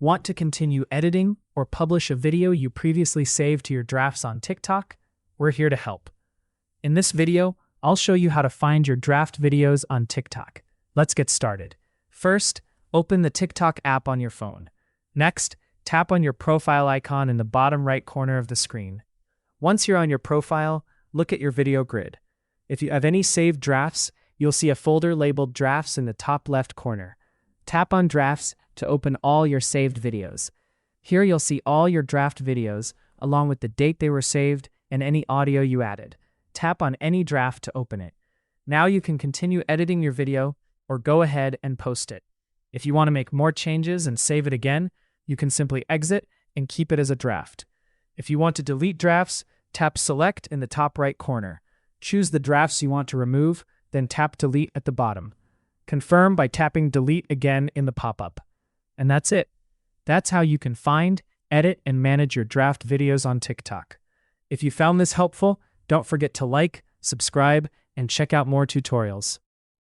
Want to continue editing or publish a video you previously saved to your drafts on TikTok? We're here to help. In this video, I'll show you how to find your draft videos on TikTok. Let's get started. First, open the TikTok app on your phone. Next, tap on your profile icon in the bottom right corner of the screen. Once you're on your profile, look at your video grid. If you have any saved drafts, you'll see a folder labeled Drafts in the top left corner. Tap on Drafts to open all your saved videos. Here you'll see all your draft videos, along with the date they were saved and any audio you added. Tap on any draft to open it. Now you can continue editing your video or go ahead and post it. If you want to make more changes and save it again, you can simply exit and keep it as a draft. If you want to delete drafts, tap Select in the top right corner. Choose the drafts you want to remove, then tap Delete at the bottom. Confirm by tapping Delete again in the pop-up. And that's it. That's how you can find, edit, and manage your draft videos on TikTok. If you found this helpful, don't forget to like, subscribe, and check out more tutorials.